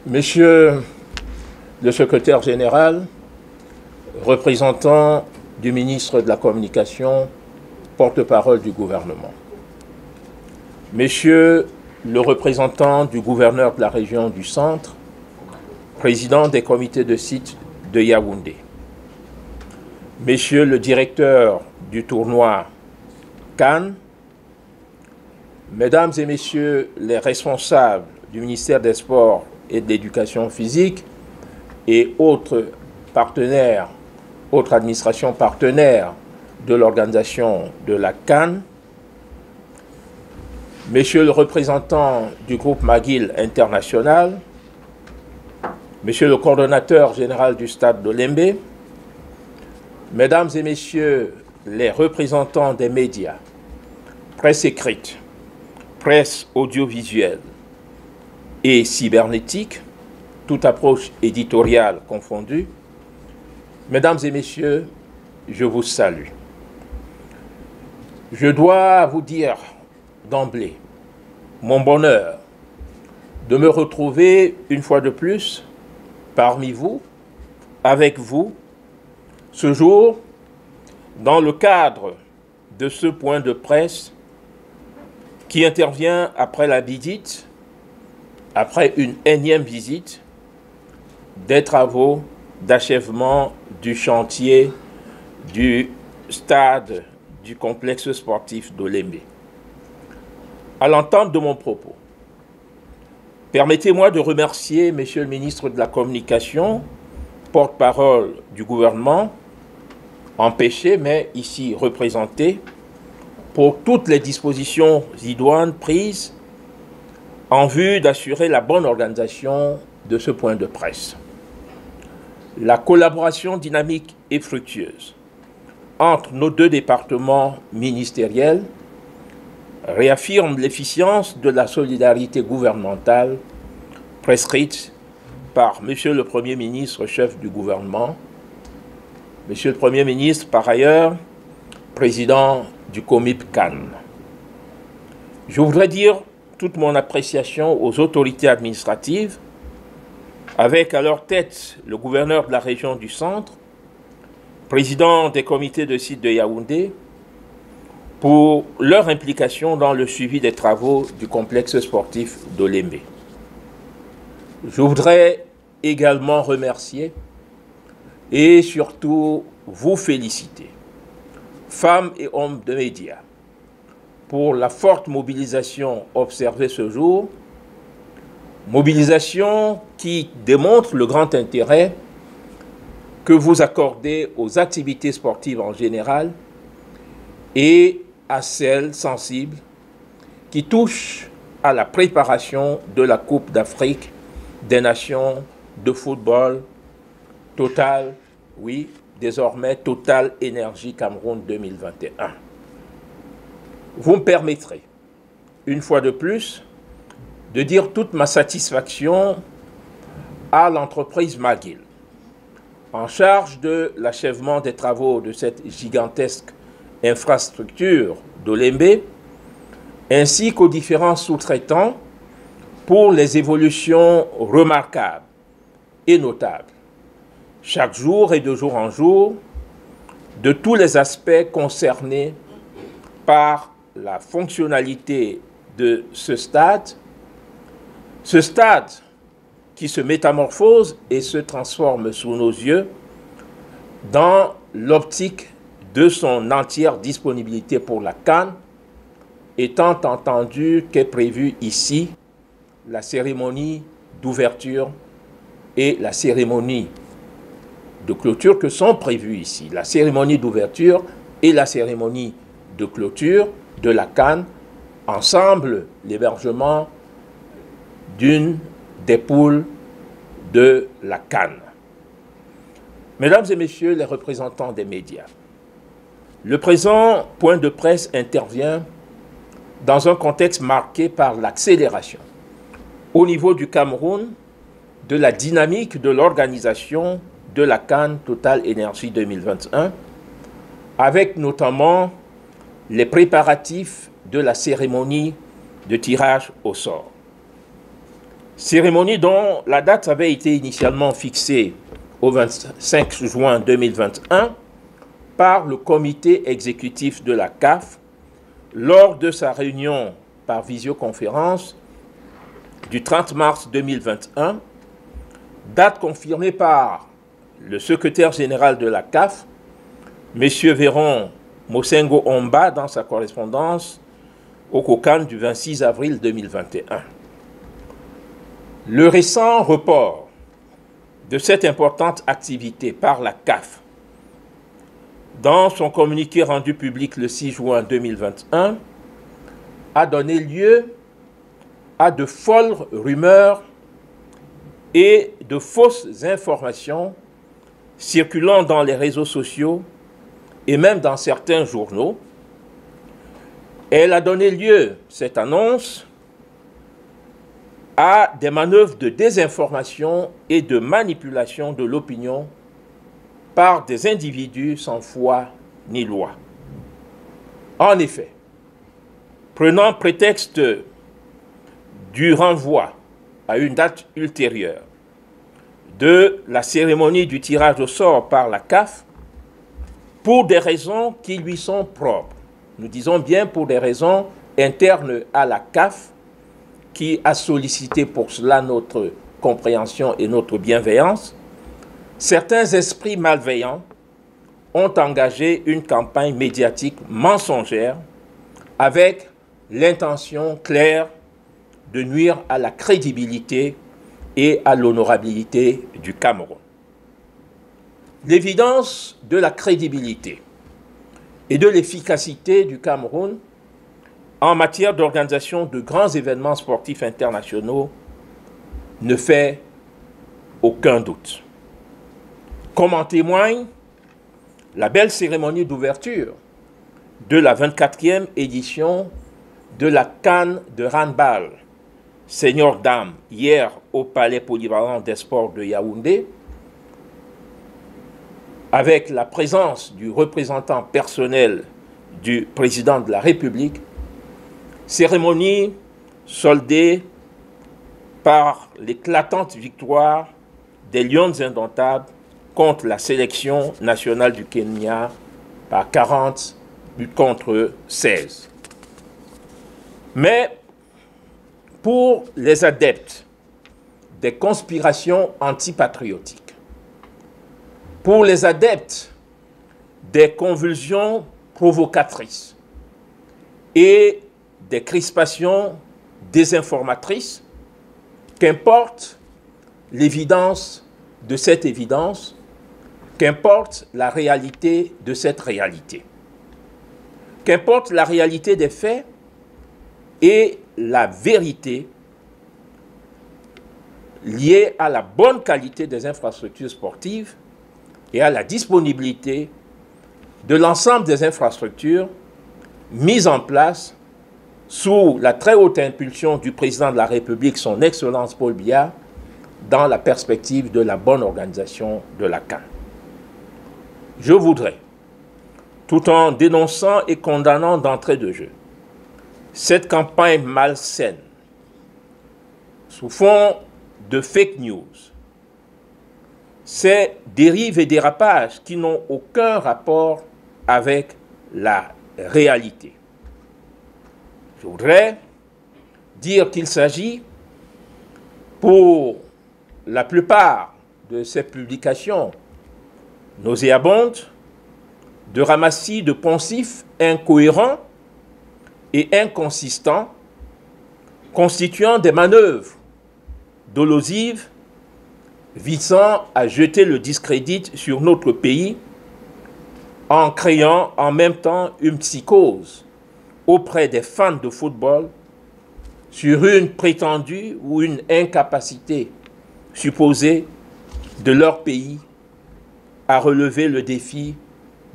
Monsieur le secrétaire général, représentant du ministre de la Communication, porte-parole du gouvernement. Monsieur le représentant du gouverneur de la région du Centre, président des comités de site de Yaoundé. Monsieur le directeur du tournoi CAN, Mesdames et Messieurs les responsables du ministère des Sports et de l'Éducation physique et autres partenaires, autres administrations partenaires de l'organisation de la CAN, Monsieur le représentant du groupe McGill International, Monsieur le coordonnateur général du stade d'Olembe, Mesdames et Messieurs les représentants des médias, presse écrite, presse audiovisuelle et cybernétique, toute approche éditoriale confondue, Mesdames et Messieurs, je vous salue. Je dois vous dire d'emblée mon bonheur de me retrouver une fois de plus parmi vous, avec vous, ce jour, dans le cadre de ce point de presse qui intervient après la visite, après une énième visite, des travaux d'achèvement du chantier du stade du complexe sportif d'Olembe. À l'entente de mon propos, permettez-moi de remercier Monsieur le ministre de la Communication, porte-parole du gouvernement, empêché mais ici représenté, pour toutes les dispositions idoines prises en vue d'assurer la bonne organisation de ce point de presse. La collaboration dynamique et fructueuse entre nos deux départements ministériels réaffirme l'efficience de la solidarité gouvernementale prescrite par Monsieur le Premier ministre, chef du gouvernement, Monsieur le Premier ministre, par ailleurs, président du COMIP CAN. Je voudrais dire toute mon appréciation aux autorités administratives, avec à leur tête le gouverneur de la région du Centre, président des comités de site de Yaoundé, pour leur implication dans le suivi des travaux du complexe sportif d'Olembe. Je voudrais également remercier et surtout vous féliciter, femmes et hommes de médias, pour la forte mobilisation observée ce jour, mobilisation qui démontre le grand intérêt que vous accordez aux activités sportives en général et à celles sensibles qui touchent à la préparation de la Coupe d'Afrique des Nations de football Total, oui, désormais Total Énergie Cameroun 2021. Vous me permettrez, une fois de plus, de dire toute ma satisfaction à l'entreprise McGill, en charge de l'achèvement des travaux de cette gigantesque infrastructure d'Olembe, ainsi qu'aux différents sous-traitants pour les évolutions remarquables et notables, chaque jour et de jour en jour, de tous les aspects concernés par la fonctionnalité de ce stade qui se métamorphose et se transforme sous nos yeux dans l'optique de son entière disponibilité pour la CAN, étant entendu qu'est prévue ici la cérémonie d'ouverture et la cérémonie de clôture que sont prévues ici. La cérémonie d'ouverture et la cérémonie de clôture de la CAN, ensemble l'hébergement d'une des poules de la CAN. Mesdames et messieurs les représentants des médias, le présent point de presse intervient dans un contexte marqué par l'accélération au niveau du Cameroun de la dynamique de l'organisation de la CAN Total Énergie 2021, avec notamment les préparatifs de la cérémonie de tirage au sort. Cérémonie dont la date avait été initialement fixée au 25 juin 2021 par le comité exécutif de la CAF lors de sa réunion par visioconférence du 30 mars 2021, date confirmée par le secrétaire général de la CAF, M. Véron Mosengo Omba, dans sa correspondance au COCAN du 26 avril 2021. Le récent report de cette importante activité par la CAF, dans son communiqué rendu public le 6 juin 2021, a donné lieu à de folles rumeurs et de fausses informations circulant dans les réseaux sociaux et même dans certains journaux. Elle a donné lieu, cette annonce, à des manœuvres de désinformation et de manipulation de l'opinion par des individus sans foi ni loi. En effet, prenant prétexte du renvoi à une date ultérieure de la cérémonie du tirage au sort par la CAF, pour des raisons qui lui sont propres, nous disons bien pour des raisons internes à la CAF, qui a sollicité pour cela notre compréhension et notre bienveillance, certains esprits malveillants ont engagé une campagne médiatique mensongère avec l'intention claire de nuire à la crédibilité et à l'honorabilité du Cameroun. L'évidence de la crédibilité et de l'efficacité du Cameroun en matière d'organisation de grands événements sportifs internationaux ne fait aucun doute. Comme en témoigne la belle cérémonie d'ouverture de la 24e édition de la CAN de handball senior-dames hier au Palais polyvalent des sports de Yaoundé, avec la présence du représentant personnel du président de la République, cérémonie soldée par l'éclatante victoire des Lions indomptables contre la sélection nationale du Kenya par 40 buts contre 16. Mais pour les adeptes des conspirations antipatriotiques, pour les adeptes des convulsions provocatrices et des crispations désinformatrices, qu'importe l'évidence de cette évidence, qu'importe la réalité de cette réalité, qu'importe la réalité des faits et la vérité liée à la bonne qualité des infrastructures sportives et à la disponibilité de l'ensemble des infrastructures mises en place sous la très haute impulsion du président de la République, son Excellence Paul Biya, dans la perspective de la bonne organisation de la CAN. Je voudrais, tout en dénonçant et condamnant d'entrée de jeu cette campagne malsaine sous fond de fake news, ces dérives et dérapages qui n'ont aucun rapport avec la réalité. Je voudrais dire qu'il s'agit, pour la plupart de ces publications nauséabondes, de ramassis de poncifs incohérents et inconsistants, constituant des manœuvres dolosives visant à jeter le discrédit sur notre pays en créant en même temps une psychose auprès des fans de football sur une prétendue ou une incapacité supposée de leur pays à relever le défi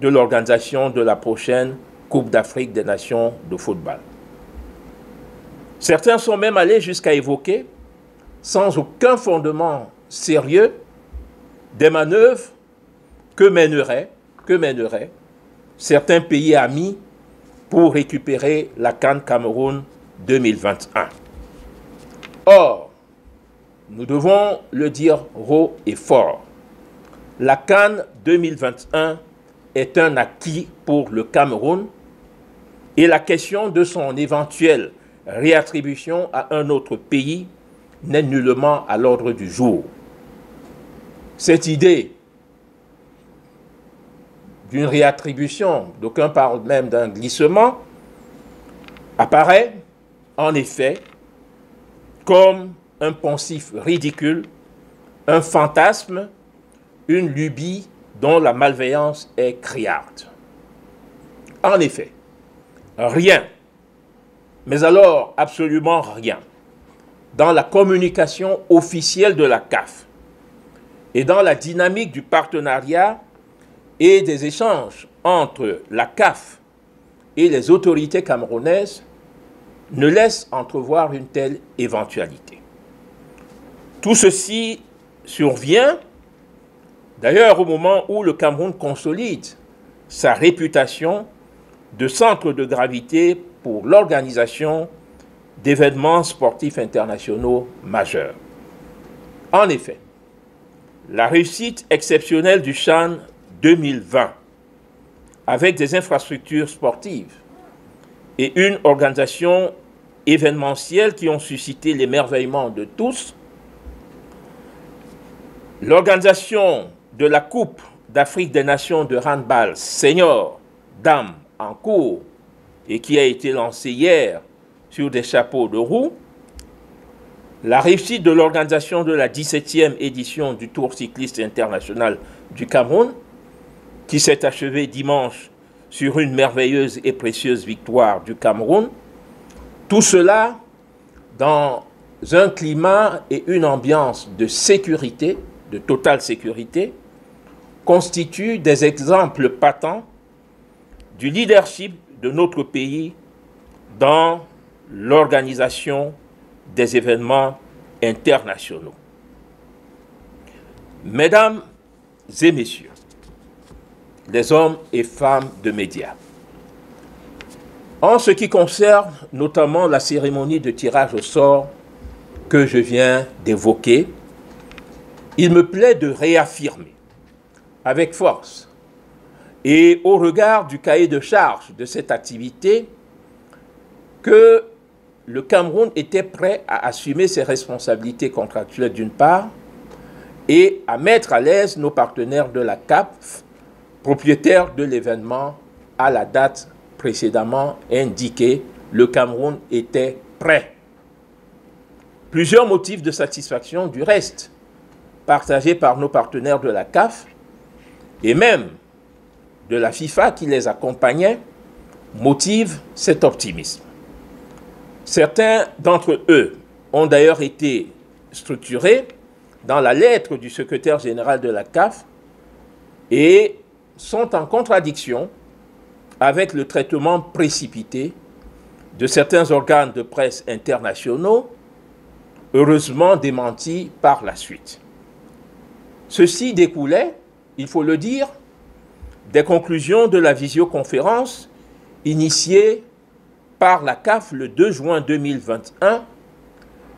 de l'organisation de la prochaine Coupe d'Afrique des Nations de football. Certains sont même allés jusqu'à évoquer, sans aucun fondement sérieux, des manœuvres que mèneraient certains pays amis pour récupérer la CAN Cameroun 2021. Or, nous devons le dire haut et fort, la CAN 2021 est un acquis pour le Cameroun et la question de son éventuelle réattribution à un autre pays n'est nullement à l'ordre du jour. Cette idée d'une réattribution, d'aucuns parlent même d'un glissement, apparaît en effet comme un poncif ridicule, un fantasme, une lubie dont la malveillance est criarde. En effet, rien, mais alors absolument rien, dans la communication officielle de la CAF et dans la dynamique du partenariat et des échanges entre la CAF et les autorités camerounaises ne laisse entrevoir une telle éventualité. Tout ceci survient d'ailleurs au moment où le Cameroun consolide sa réputation de centre de gravité pour l'organisation d'événements sportifs internationaux majeurs. En effet, la réussite exceptionnelle du CHAN 2020, avec des infrastructures sportives et une organisation événementielle qui ont suscité l'émerveillement de tous, l'organisation de la Coupe d'Afrique des Nations de handball senior dames en cours et qui a été lancée hier sur des chapeaux de roue, la réussite de l'organisation de la 17e édition du Tour cycliste international du Cameroun, qui s'est achevée dimanche sur une merveilleuse et précieuse victoire du Cameroun, tout cela dans un climat et une ambiance de sécurité, de totale sécurité, constituent des exemples patents du leadership de notre pays dans l'organisation des événements internationaux. Mesdames et messieurs, les hommes et femmes de médias, en ce qui concerne notamment la cérémonie de tirage au sort que je viens d'évoquer, il me plaît de réaffirmer avec force et au regard du cahier de charge de cette activité que le Cameroun était prêt à assumer ses responsabilités contractuelles d'une part et à mettre à l'aise nos partenaires de la CAF, propriétaires de l'événement à la date précédemment indiquée. Le Cameroun était prêt. Plusieurs motifs de satisfaction du reste, partagés par nos partenaires de la CAF et même de la FIFA qui les accompagnait, motivent cet optimisme. Certains d'entre eux ont d'ailleurs été structurés dans la lettre du secrétaire général de la CAF et sont en contradiction avec le traitement précipité de certains organes de presse internationaux, heureusement démentis par la suite. Ceci découlait, il faut le dire, des conclusions de la visioconférence initiée par la CAF le 2 juin 2021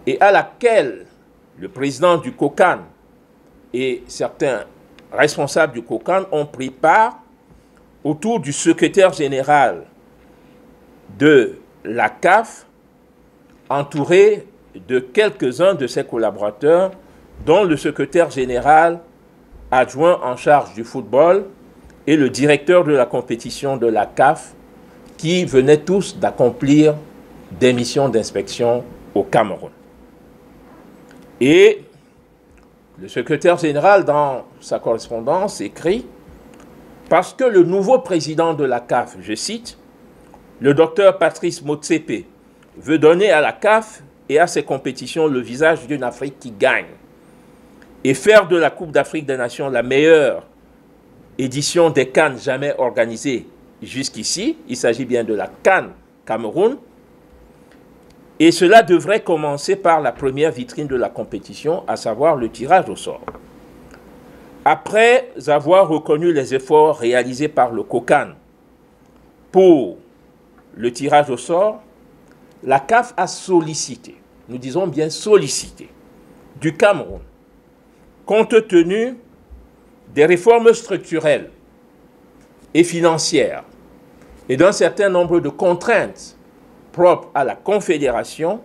et à laquelle le président du COCAN et certains responsables du COCAN ont pris part autour du secrétaire général de la CAF, entouré de quelques-uns de ses collaborateurs, dont le secrétaire général adjoint en charge du football et le directeur de la compétition de la CAF, qui venaient tous d'accomplir des missions d'inspection au Cameroun. Et le secrétaire général, dans sa correspondance, écrit « Parce que le nouveau président de la CAF, je cite, le docteur Patrice Motsepe, veut donner à la CAF et à ses compétitions le visage d'une Afrique qui gagne et faire de la Coupe d'Afrique des Nations la meilleure édition des CAN jamais organisée jusqu'ici. Il s'agit bien de la CAN Cameroun. Et cela devrait commencer par la première vitrine de la compétition, à savoir le tirage au sort. Après avoir reconnu les efforts réalisés par le COCAN pour le tirage au sort, la CAF a sollicité, nous disons bien sollicité, du Cameroun, compte tenu des réformes structurelles et financières et d'un certain nombre de contraintes propres à la Confédération,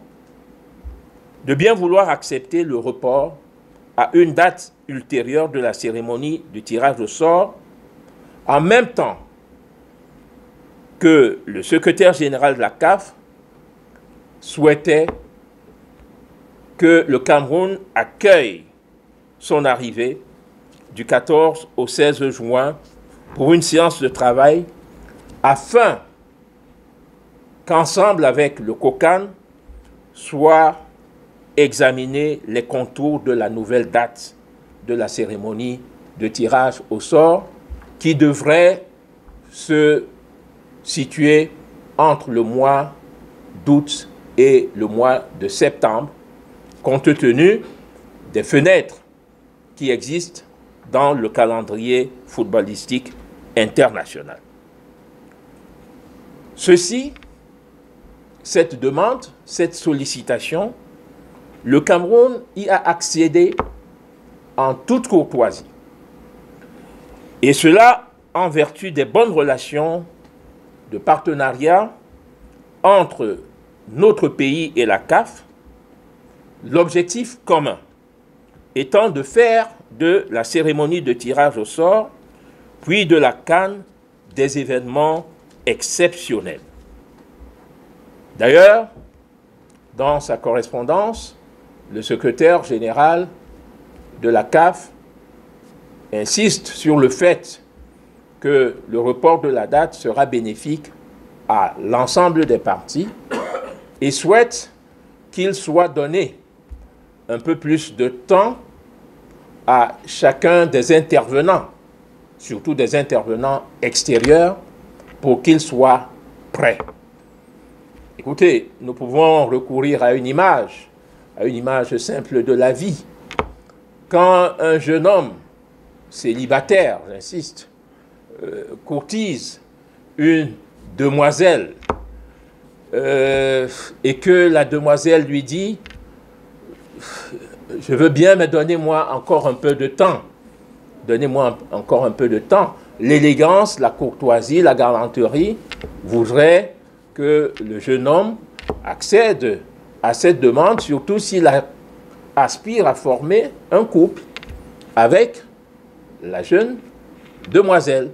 de bien vouloir accepter le report à une date ultérieure de la cérémonie du tirage au sort, en même temps que le secrétaire général de la CAF souhaitait que le Cameroun accueille son arrivée du 14 au 16 juin pour une séance de travail afin qu'ensemble avec le COCAN soient examiner les contours de la nouvelle date de la cérémonie de tirage au sort qui devrait se situer entre le mois d'août et le mois de septembre, compte tenu des fenêtres qui existent dans le calendrier footballistique international. Cette demande, cette sollicitation, le Cameroun y a accédé en toute courtoisie. Et cela en vertu des bonnes relations de partenariat entre notre pays et la CAF, l'objectif commun étant de faire de la cérémonie de tirage au sort, puis de la CAN, des événements exceptionnels. D'ailleurs, dans sa correspondance, le secrétaire général de la CAF insiste sur le fait que le report de la date sera bénéfique à l'ensemble des parties et souhaite qu'il soit donné un peu plus de temps à chacun des intervenants, surtout des intervenants extérieurs, pour qu'ils soient prêts. Écoutez, nous pouvons recourir à une image simple de la vie. Quand un jeune homme célibataire, j'insiste, courtise une demoiselle et que la demoiselle lui dit « Je veux bien, mais donnez-moi encore un peu de temps. Donnez-moi encore un peu de temps. » L'élégance, la courtoisie, la galanterie voudraient que le jeune homme accède à cette demande, surtout s'il aspire à former un couple avec la jeune demoiselle.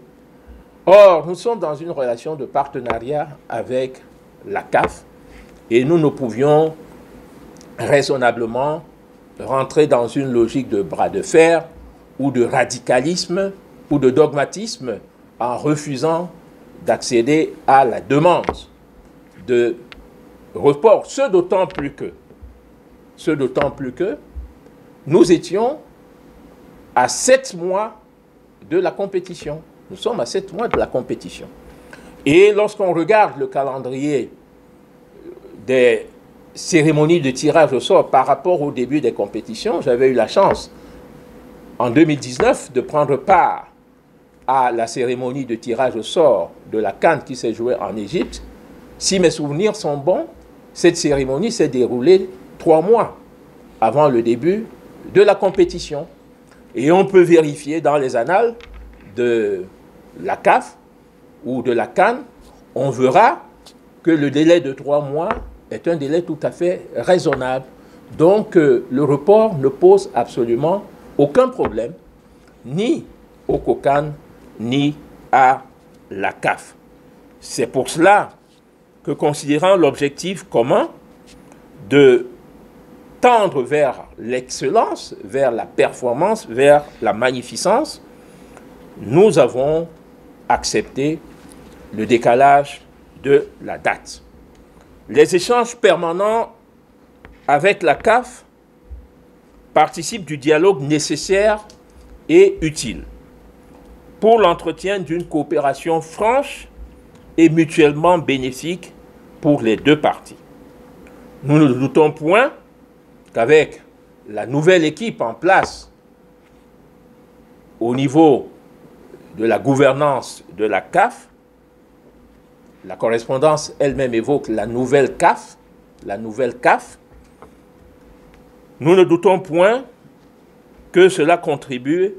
Or, nous sommes dans une relation de partenariat avec la CAF et nous ne pouvions raisonnablement rentrer dans une logique de bras de fer ou de radicalisme ou de dogmatisme en refusant d'accéder à la demande de report. Ce d'autant plus que nous étions à 7 mois de la compétition. Nous sommes à 7 mois de la compétition. Et lorsqu'on regarde le calendrier des cérémonies de tirage au sort par rapport au début des compétitions, j'avais eu la chance en 2019 de prendre part à la cérémonie de tirage au sort de la CAN qui s'est jouée en Égypte. Si mes souvenirs sont bons, cette cérémonie s'est déroulée 3 mois avant le début de la compétition. Et on peut vérifier dans les annales de la CAF ou de la CAN, on verra que le délai de 3 mois est un délai tout à fait raisonnable. Donc le report ne pose absolument aucun problème, ni au COCAN, ni à la CAF. C'est pour cela que, considérant l'objectif commun de tendre vers l'excellence, vers la performance, vers la magnificence, nous avons accepté le décalage de la date. Les échanges permanents avec la CAF participent du dialogue nécessaire et utile. pour l'entretien d'une coopération franche et mutuellement bénéfique pour les deux parties. Nous ne doutons point qu'avec la nouvelle équipe en place au niveau de la gouvernance de la CAF, la correspondance elle-même évoque la nouvelle CAF, nous ne doutons point que cela contribue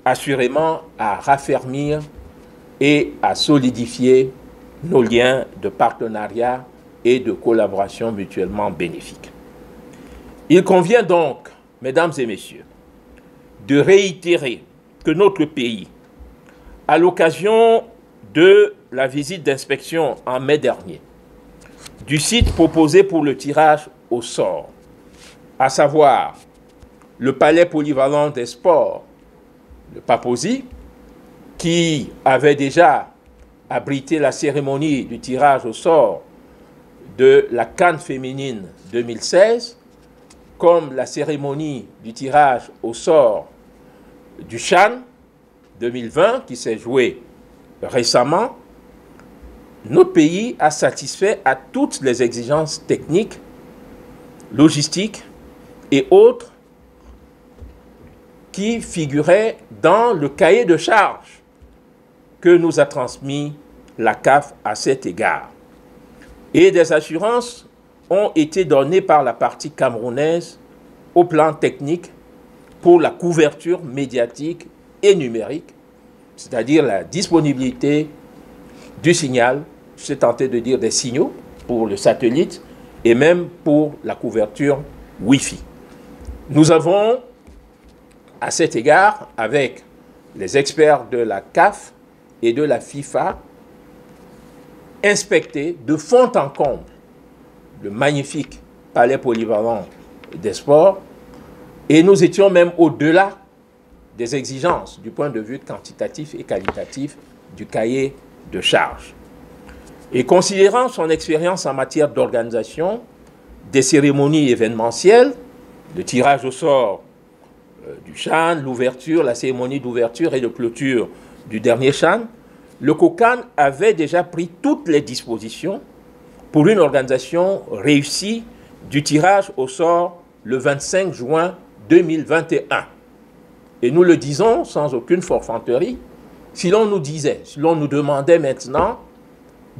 assurément à raffermir et à solidifier nos liens de partenariat et de collaboration mutuellement bénéfiques. Il convient donc, mesdames et messieurs, de réitérer que notre pays, à l'occasion de la visite d'inspection en mai dernier, du site proposé pour le tirage au sort, à savoir le Palais polyvalent des sports, le Papouasie, qui avait déjà abrité la cérémonie du tirage au sort de la CAN féminine 2016, comme la cérémonie du tirage au sort du CHAN 2020, qui s'est joué récemment, notre pays a satisfait à toutes les exigences techniques, logistiques et autres qui figuraient dans le cahier de charges que nous a transmis la CAF à cet égard. Et des assurances ont été données par la partie camerounaise au plan technique pour la couverture médiatique et numérique, c'est-à-dire la disponibilité du signal, je suis tenté de dire des signaux pour le satellite et même pour la couverture Wi-Fi. Nous avons, à cet égard, avec les experts de la CAF et de la FIFA, inspecté de fond en comble le magnifique palais polyvalent des sports, et nous étions même au-delà des exigences du point de vue quantitatif et qualitatif du cahier de charges. Et considérant son expérience en matière d'organisation des cérémonies événementielles, le tirage au sort du CHAN, l'ouverture, la cérémonie d'ouverture et de clôture du dernier CHAN, le COCAN avait déjà pris toutes les dispositions pour une organisation réussie du tirage au sort le 25 juin 2021. Et nous le disons sans aucune forfanterie, si l'on nous disait, si l'on nous demandait maintenant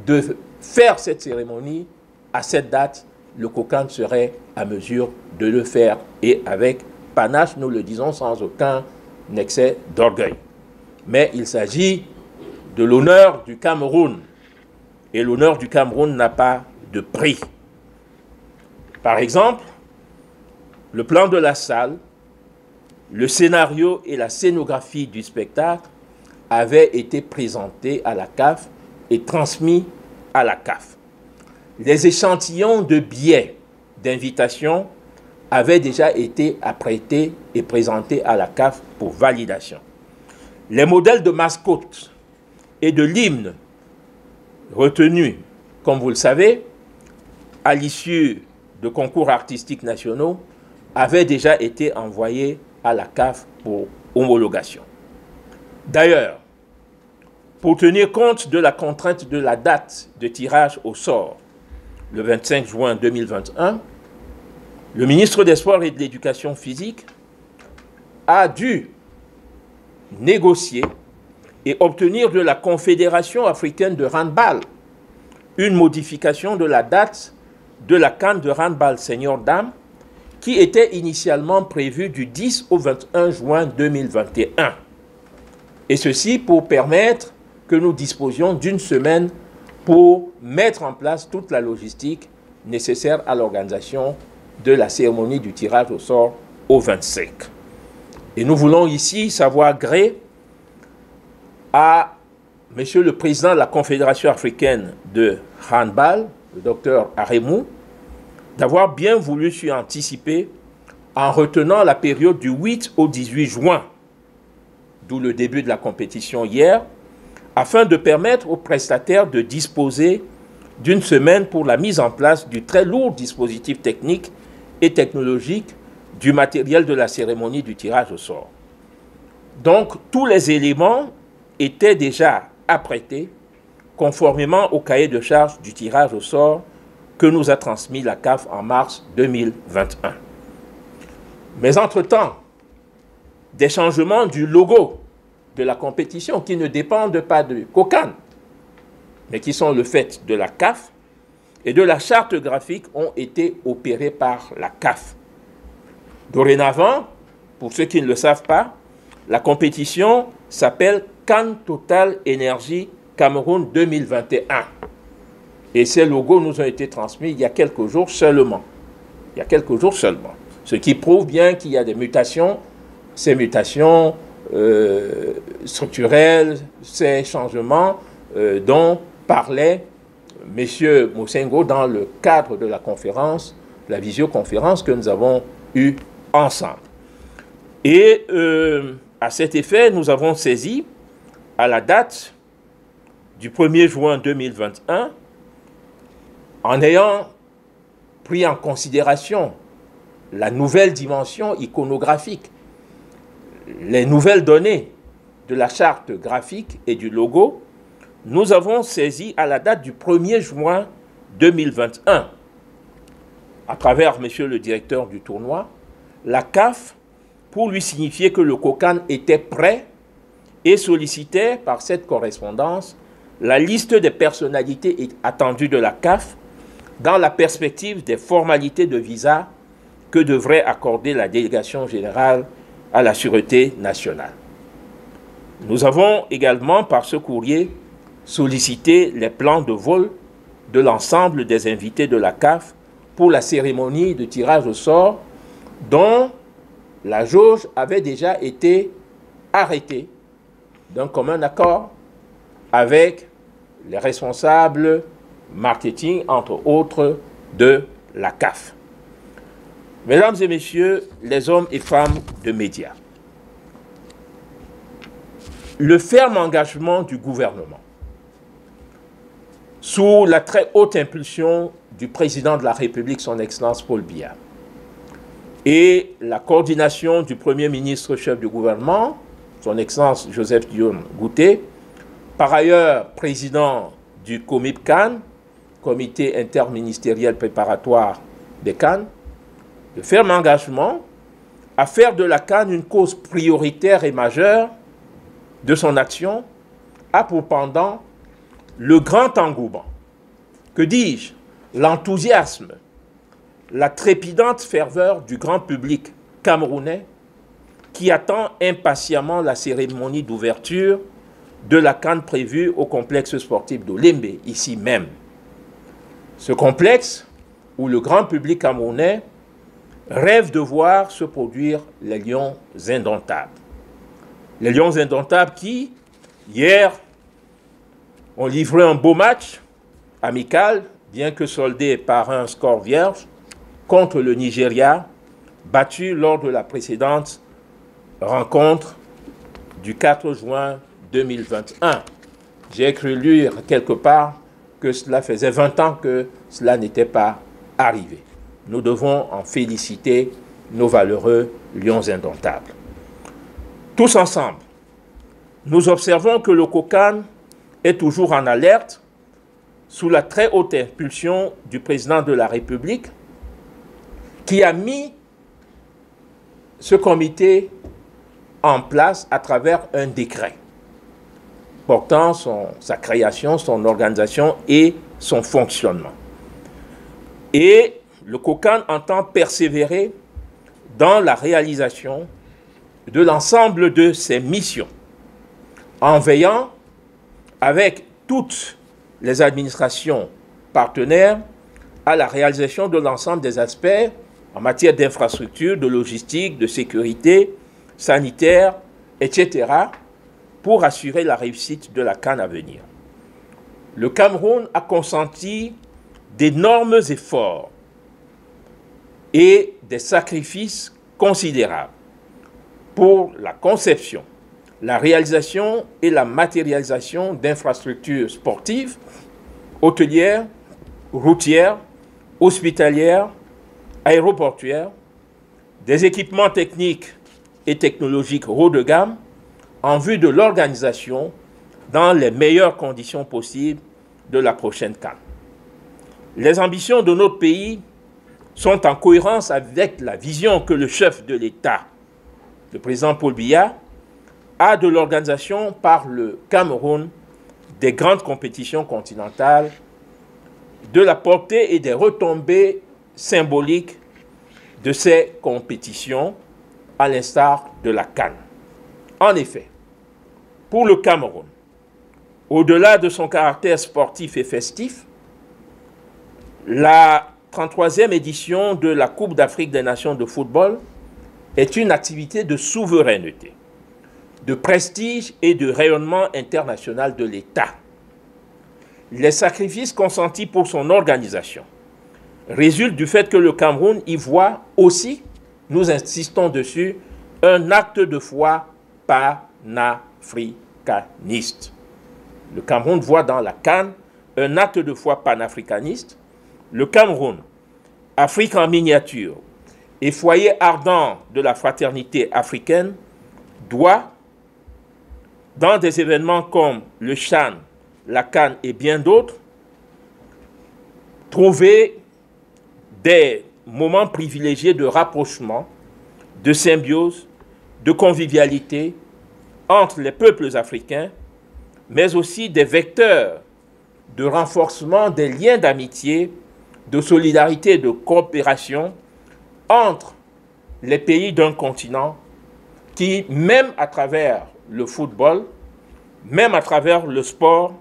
de faire cette cérémonie à cette date, le COCAN serait à mesure de le faire. Et avec panache, nous le disons sans aucun excès d'orgueil. Mais il s'agit de l'honneur du Cameroun. Et l'honneur du Cameroun n'a pas de prix. Par exemple, le plan de la salle, le scénario et la scénographie du spectacle avaient été présentés à la CAF et transmis à la CAF. Les échantillons de billets d'invitation avaient déjà été apprêtés et présentés à la CAF pour validation. Les modèles de mascotte et de l'hymne retenus, comme vous le savez, à l'issue de concours artistiques nationaux, avaient déjà été envoyés à la CAF pour homologation. D'ailleurs, pour tenir compte de la contrainte de la date de tirage au sort, le 25 juin 2021, le ministre des Sports et de l'Éducation physique a dû négocier et obtenir de la Confédération africaine de handball une modification de la date de la CAN de handball senior-dames qui était initialement prévue du 10 au 21 juin 2021. Et ceci pour permettre que nous disposions d'une semaine pour mettre en place toute la logistique nécessaire à l'organisation de la cérémonie du tirage au sort au 25. Et nous voulons ici savoir gré à Monsieur le Président de la Confédération africaine de handball, le docteur Aremou, d'avoir bien voulu s'y anticiper en retenant la période du 8 au 18 juin, d'où le début de la compétition hier, afin de permettre aux prestataires de disposer d'une semaine pour la mise en place du très lourd dispositif technique et technologique du matériel de la cérémonie du tirage au sort. Donc, tous les éléments était déjà apprêté conformément au cahier de charge du tirage au sort que nous a transmis la CAF en mars 2021. Mais entre-temps, des changements du logo de la compétition qui ne dépendent pas de COCAN, mais qui sont le fait de la CAF et de la charte graphique ont été opérés par la CAF. Dorénavant, pour ceux qui ne le savent pas, la compétition s'appelle CAN Total Énergie Cameroun 2021. Et ces logos nous ont été transmis il y a quelques jours seulement. Il y a quelques jours seulement. Ce qui prouve bien qu'il y a des mutations, ces mutations structurelles, ces changements dont parlait M. Mosengo dans le cadre de la conférence, la visioconférence que nous avons eue ensemble. Et à cet effet, nous avons saisi, à la date du 1er juin 2021, en ayant pris en considération la nouvelle dimension iconographique, les nouvelles données de la charte graphique et du logo, nous avons saisi à la date du 1er juin 2021, à travers monsieur le directeur du tournoi, la CAF pour lui signifier que le COCAN était prêt et sollicitait par cette correspondance la liste des personnalités attendues de la CAF dans la perspective des formalités de visa que devrait accorder la délégation générale à la Sûreté nationale. Nous avons également, par ce courrier, sollicité les plans de vol de l'ensemble des invités de la CAF pour la cérémonie de tirage au sort dont la jauge avait déjà été arrêtée d'un commun accord avec les responsables marketing, entre autres, de la CAF. Mesdames et messieurs, les hommes et femmes de médias, le ferme engagement du gouvernement, sous la très haute impulsion du président de la République, son Excellence Paul Biya, et la coordination du Premier ministre chef du gouvernement, son Excellence Joseph Dione Gouté, par ailleurs président du COMIP-CAN, Comité interministériel préparatoire des CAN, le ferme engagement à faire de la CAN une cause prioritaire et majeure de son action a pour pendant le grand engouement, que dis-je, l'enthousiasme, la trépidante ferveur du grand public camerounais qui attend impatiemment la cérémonie d'ouverture de la CAN prévue au complexe sportif d'Olembe, ici même. Ce complexe où le grand public camerounais rêve de voir se produire les Lions indomptables. Les Lions indomptables qui, hier, ont livré un beau match amical, bien que soldé par un score vierge, contre le Nigeria, battu lors de la précédente rencontre du 4 juin 2021. J'ai cru lire quelque part que cela faisait 20 ans que cela n'était pas arrivé. Nous devons en féliciter nos valeureux Lions indomptables. Tous ensemble, nous observons que le COCAN est toujours en alerte sous la très haute impulsion du président de la République qui a mis ce comité en place à travers un décret portant sa création, son organisation et son fonctionnement. Et le COCAN entend persévérer dans la réalisation de l'ensemble de ses missions, en veillant avec toutes les administrations partenaires à la réalisation de l'ensemble des aspects en matière d'infrastructure, de logistique, de sécurité, sanitaire, etc., pour assurer la réussite de la CAN à venir. Le Cameroun a consenti d'énormes efforts et des sacrifices considérables pour la conception, la réalisation et la matérialisation d'infrastructures sportives, hôtelières, routières, hospitalières, aéroportuaires, des équipements techniques et technologiques haut de gamme en vue de l'organisation dans les meilleures conditions possibles de la prochaine CAN. Les ambitions de notre pays sont en cohérence avec la vision que le chef de l'État, le président Paul Biya, a de l'organisation par le Cameroun des grandes compétitions continentales, de la portée et des retombées symboliques de ces compétitions, à l'instar de la CAN. En effet, pour le Cameroun, au-delà de son caractère sportif et festif, la 33e édition de la Coupe d'Afrique des Nations de football est une activité de souveraineté, de prestige et de rayonnement international de l'État. Les sacrifices consentis pour son organisation résultent du fait que le Cameroun y voit aussi, nous insistons dessus, un acte de foi panafricaniste. Le Cameroun voit dans la CAN un acte de foi panafricaniste. Le Cameroun, Afrique en miniature et foyer ardent de la fraternité africaine, doit, dans des événements comme le CHAN, la CAN et bien d'autres, trouver des moments privilégiés de rapprochement, de symbiose, de convivialité entre les peuples africains, mais aussi des vecteurs de renforcement des liens d'amitié, de solidarité et de coopération entre les pays d'un continent qui, même à travers le football, même à travers le sport,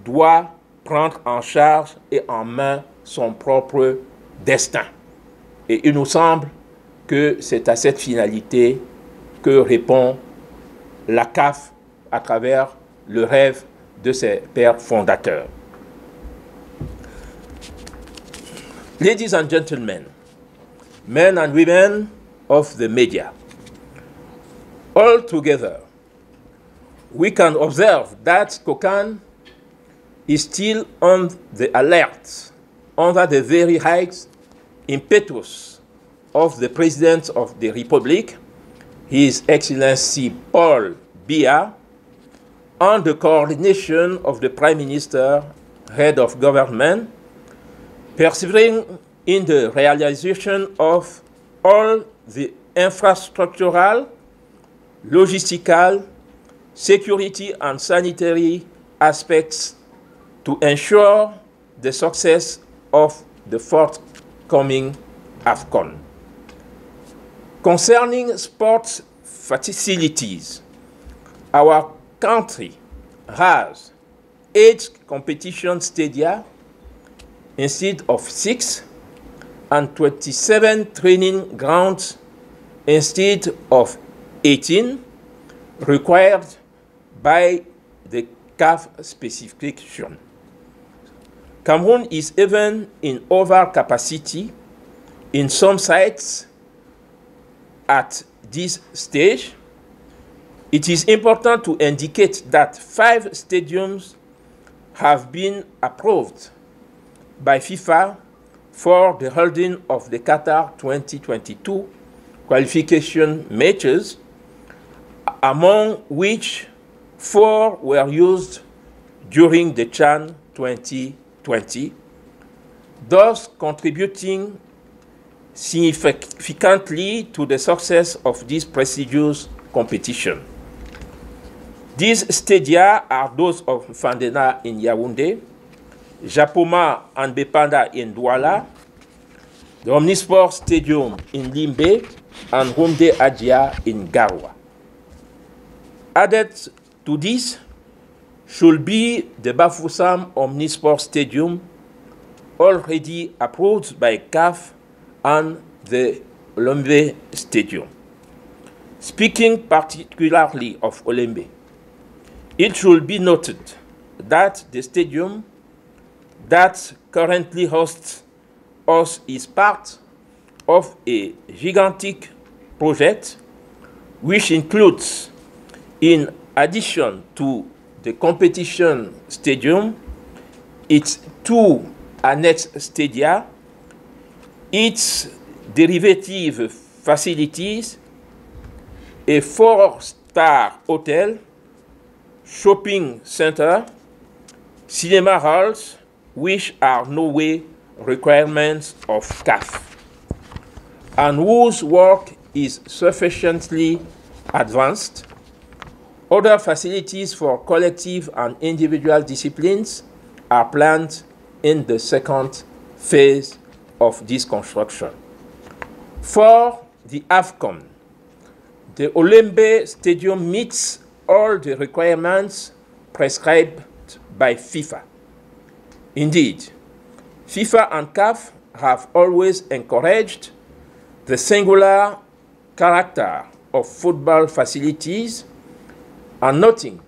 doit prendre en charge et en main son propre destin. Et il nous semble que c'est à cette finalité que répond la CAF à travers le rêve de ses pères fondateurs. Ladies and gentlemen, men and women of the media, all together, we can observe that COCAN is still on the alert under the very high impetus of the President of the Republic, His Excellency Paul Biya, and the coordination of the Prime Minister, Head of Government, persevering in the realization of all the infrastructural, logistical, security and sanitary aspects to ensure the success of the forthcoming AFCON. Concerning sports facilities, our country has 8 competition stadia instead of 6 and 27 training grounds instead of 18 required by the CAF specification. Cameroon is even in overcapacity in some sites at this stage. It is important to indicate that 5 stadiums have been approved by FIFA for the holding of the Qatar 2022 qualification matches, among which 4 were used during the CHAN 2020, thus contributing significantly to the success of this prestigious competition. These stadia are those of Fandena in Yaoundé, Japoma and Bepanda in Douala, the Omnisport Stadium in Limbe, and Rumde Adjia in Garoua. Added to this should be the Bafoussam Omnisport Stadium, already approved by CAF, and the Olembe Stadium. Speaking particularly of Olembe, it should be noted that the stadium that currently hosts us is part of a gigantic project which includes, in addition to the competition stadium, its 2 annex stadia, its derivative facilities, a 4-star hotel, shopping center, cinema halls, which are no way requirements of CAF, and whose work is sufficiently advanced. Other facilities for collective and individual disciplines are planned in the second phase of this construction. For the AFCON, the Olembe Stadium meets all the requirements prescribed by FIFA. Indeed, FIFA and CAF have always encouraged the singular character of football facilities and nothing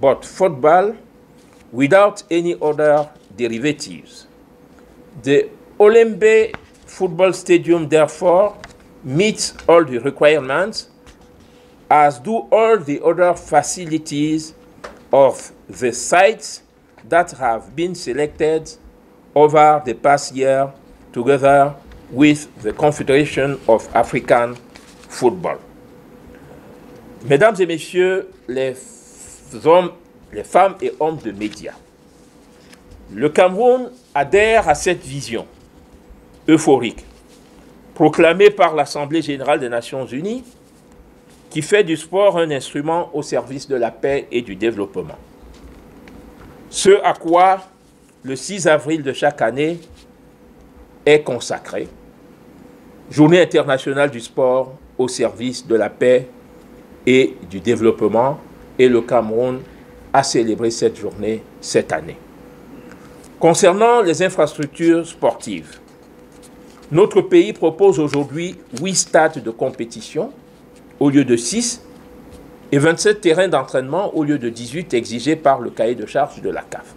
but football without any other derivatives. The Olembe Football Stadium, therefore, meets all the requirements, as do all the other facilities of the sites that have been selected over the past year together with the Confederation of African Football. Mesdames et messieurs, les femmes et hommes de médias, le Cameroun adhère à cette vision euphorique proclamée par l'Assemblée générale des Nations unies qui fait du sport un instrument au service de la paix et du développement. Ce à quoi le 6 avril de chaque année est consacré, Journée internationale du sport au service de la paix et du développement, et le Cameroun a célébré cette journée cette année. Concernant les infrastructures sportives, notre pays propose aujourd'hui 8 stades de compétition au lieu de 6 et 27 terrains d'entraînement au lieu de 18 exigés par le cahier de charges de la CAF.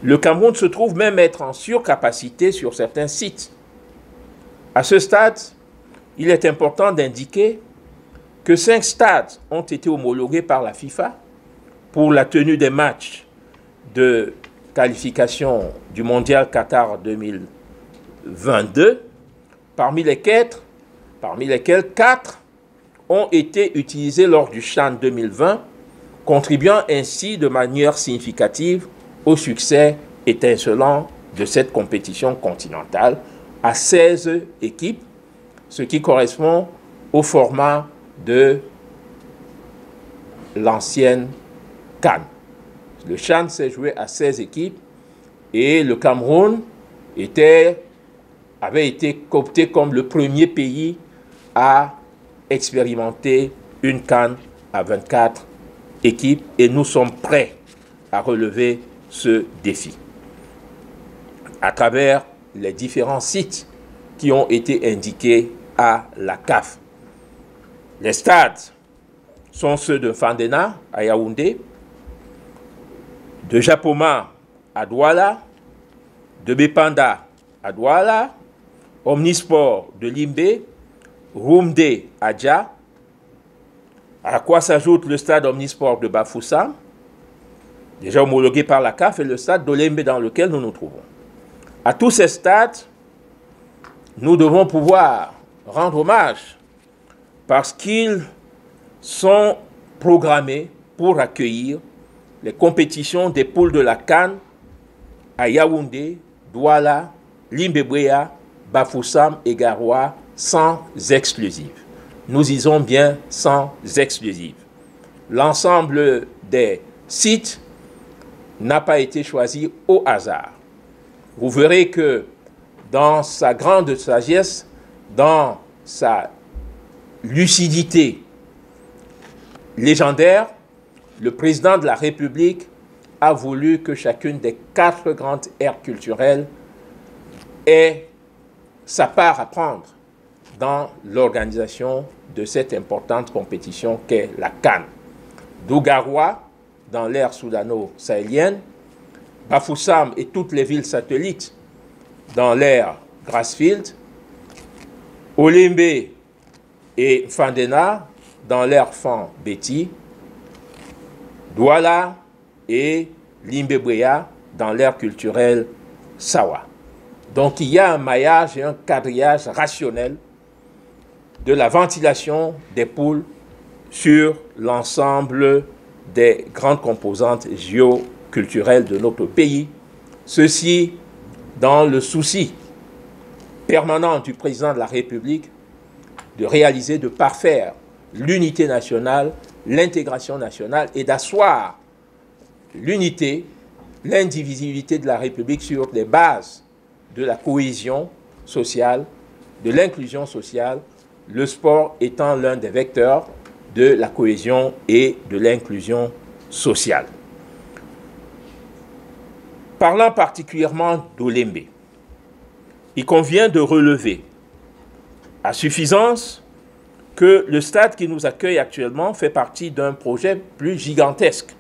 Le Cameroun se trouve même être en surcapacité sur certains sites. À ce stade, il est important d'indiquer que 5 stades ont été homologués par la FIFA pour la tenue des matchs de qualification du Mondial Qatar 2022, parmi lesquels 4 ont été utilisés lors du CHAN 2020, contribuant ainsi de manière significative au succès étincelant de cette compétition continentale à 16 équipes, ce qui correspond au format de l'ancienne CAN. Le CHAN s'est joué à 16 équipes et le Cameroun avait été coopté comme le premier pays à expérimenter une CAN à 24 équipes et nous sommes prêts à relever ce défi à travers les différents sites qui ont été indiqués à la CAF. Les stades sont ceux de Fandena à Yaoundé, de Japoma à Douala, de Bepanda à Douala, Omnisport de Limbe, Rumde à Dja, à quoi s'ajoute le stade Omnisport de Bafoussam, déjà homologué par la CAF, et le stade d'Olembe dans lequel nous nous trouvons. À tous ces stades, nous devons pouvoir rendre hommage parce qu'ils sont programmés pour accueillir les compétitions des poules de la CAN à Yaoundé, Douala, Limbebouéa, Bafoussam et Garoua sans exclusive. Nous disons bien sans exclusive. L'ensemble des sites n'a pas été choisi au hasard. Vous verrez que dans sa grande sagesse, dans sa lucidité légendaire, le président de la République a voulu que chacune des 4 grandes aires culturelles ait sa part à prendre dans l'organisation de cette importante compétition qu'est la CAN. Dougaroua, dans l'ère soudano-sahélienne, Bafoussam et toutes les villes satellites dans l'ère Grassfield, Olembe et Fandena dans l'ère Fan-Beti, Douala et Limbebouéa dans l'ère culturelle Sawa. Donc il y a un maillage et un quadrillage rationnel de la ventilation des poules sur l'ensemble des grandes composantes géoculturelles de notre pays. Ceci dans le souci permanent du président de la République de réaliser, de parfaire l'unité nationale, l'intégration nationale et d'asseoir l'unité, l'indivisibilité de la République sur les bases de la cohésion sociale, de l'inclusion sociale, le sport étant l'un des vecteurs de la cohésion et de l'inclusion sociale. Parlant particulièrement d'Olembe, il convient de relever à suffisance que le stade qui nous accueille actuellement fait partie d'un projet plus gigantesque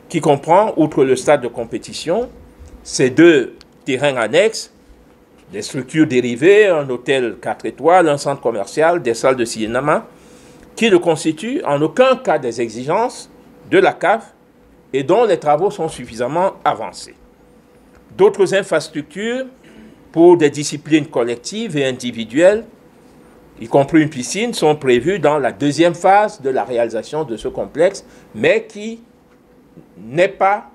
qui comprend, outre le stade de compétition, ces 2 terrains annexes, des structures dérivées, un hôtel 4 étoiles, un centre commercial, des salles de cinéma, qui ne constituent en aucun cas des exigences de la CAF et dont les travaux sont suffisamment avancés. D'autres infrastructures pour des disciplines collectives et individuelles, y compris une piscine, sont prévues dans la 2e phase de la réalisation de ce complexe, mais qui n'est pas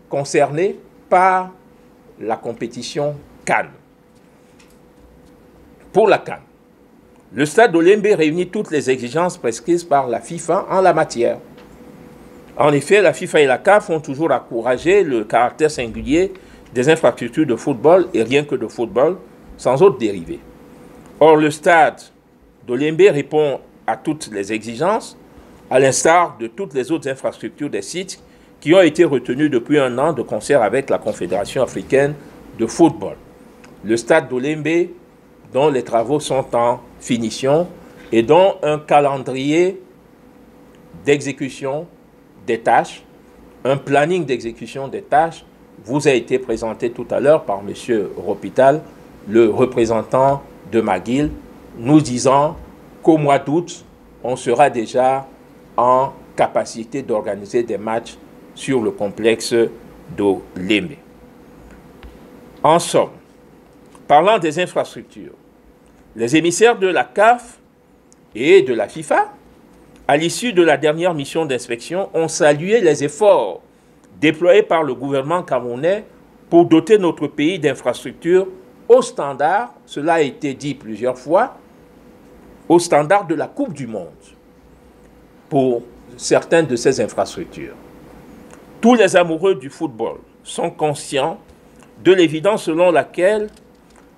concernée par la compétition CAN. Pour la CAN, le stade d'Olembe réunit toutes les exigences prescrites par la FIFA en la matière. En effet, la FIFA et la CAF ont toujours encouragé le caractère singulier des infrastructures de football et rien que de football, sans autre dérivé. Or, le stade d'Olembe répond à toutes les exigences, à l'instar de toutes les autres infrastructures des sites qui ont été retenues depuis 1 an de concert avec la Confédération africaine de football. Le stade d'Olembe, dont les travaux sont en finition et dont un calendrier d'exécution des tâches, un planning d'exécution des tâches vous a été présenté tout à l'heure par M. Ropital, le représentant de McGill, nous disant qu'au mois d'août, on sera déjà en capacité d'organiser des matchs sur le complexe d'Olembe. En somme, parlant des infrastructures, les émissaires de la CAF et de la FIFA, à l'issue de la dernière mission d'inspection, ont salué les efforts déployés par le gouvernement camerounais pour doter notre pays d'infrastructures au standard, cela a été dit plusieurs fois, au standard de la Coupe du Monde pour certaines de ces infrastructures. Tous les amoureux du football sont conscients de l'évidence selon laquelle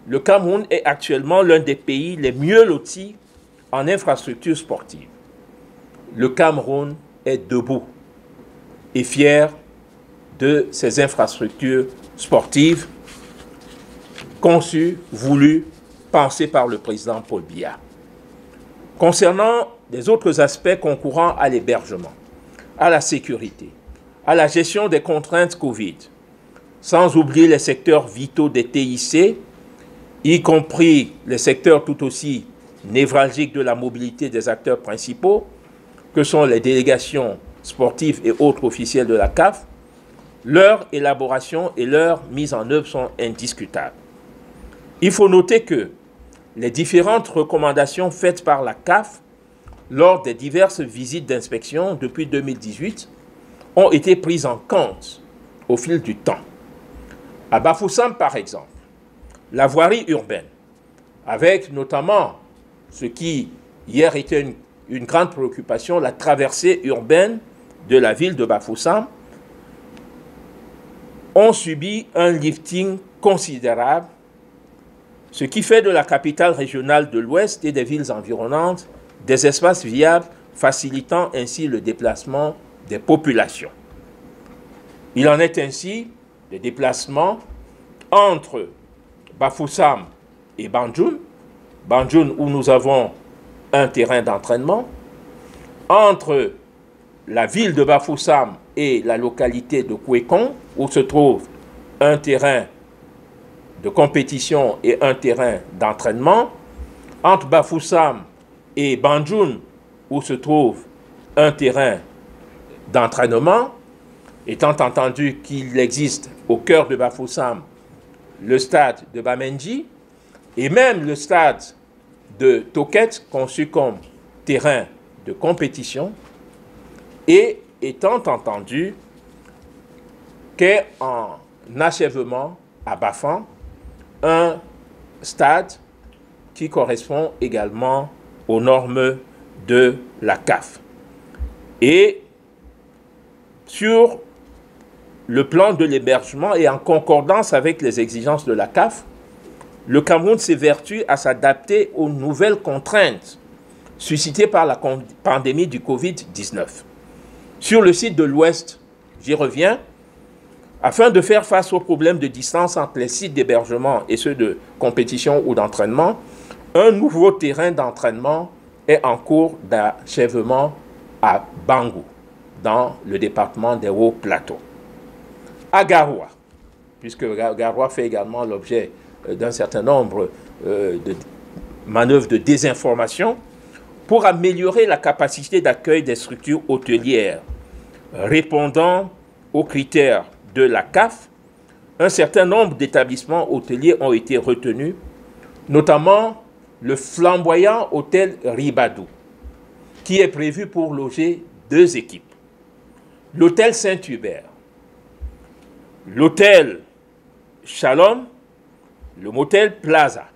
le Cameroun est actuellement l'un des pays les mieux lotis en infrastructures sportives. Le Cameroun est debout et fier de ses infrastructures sportives conçues, voulues, pensées par le président Paul Biya. Concernant les autres aspects concourant à l'hébergement, à la sécurité, à la gestion des contraintes Covid, sans oublier les secteurs vitaux des TIC, y compris les secteurs tout aussi névralgiques de la mobilité des acteurs principaux, que sont les délégations sportives et autres officiels de la CAF, leur élaboration et leur mise en œuvre sont indiscutables. Il faut noter que les différentes recommandations faites par la CAF lors des diverses visites d'inspection depuis 2018 ont été prises en compte au fil du temps. À Bafoussam, par exemple, la voirie urbaine, avec notamment ce qui hier était une grande préoccupation, la traversée urbaine de la ville de Bafoussam, ont subi un lifting considérable, ce qui fait de la capitale régionale de l'Ouest et des villes environnantes des espaces viables, facilitant ainsi le déplacement des populations. Il en est ainsi des déplacements entre Bafoussam et Banjoun, Banjoun où nous avons un terrain d'entraînement, entre la ville de Bafoussam et la localité de Kouékon, où se trouve un terrain de compétition et un terrain d'entraînement, entre Bafoussam et Banjoun, où se trouve un terrain d'entraînement, étant entendu qu'il existe au cœur de Bafoussam le stade de Bamenji et même le stade de Toket, conçu comme terrain de compétition, et étant entendu qu'est en achèvement à Bafan un stade qui correspond également aux normes de la CAF. Et sur le plan de l'hébergement et en concordance avec les exigences de la CAF, le Cameroun s'évertue à s'adapter aux nouvelles contraintes suscitées par la pandémie du Covid-19. Sur le site de l'Ouest, j'y reviens, afin de faire face aux problèmes de distance entre les sites d'hébergement et ceux de compétition ou d'entraînement, un nouveau terrain d'entraînement est en cours d'achèvement à Bangou, dans le département des Hauts-Plateaux. À Garoua, puisque Garoua fait également l'objet d'un certain nombre de manœuvres de désinformation, pour améliorer la capacité d'accueil des structures hôtelières répondant aux critères de la CAF, un certain nombre d'établissements hôteliers ont été retenus, notamment le flamboyant hôtel Ribadou, qui est prévu pour loger 2 équipes. L'hôtel Saint-Hubert, l'hôtel Shalom, le motel Plaza,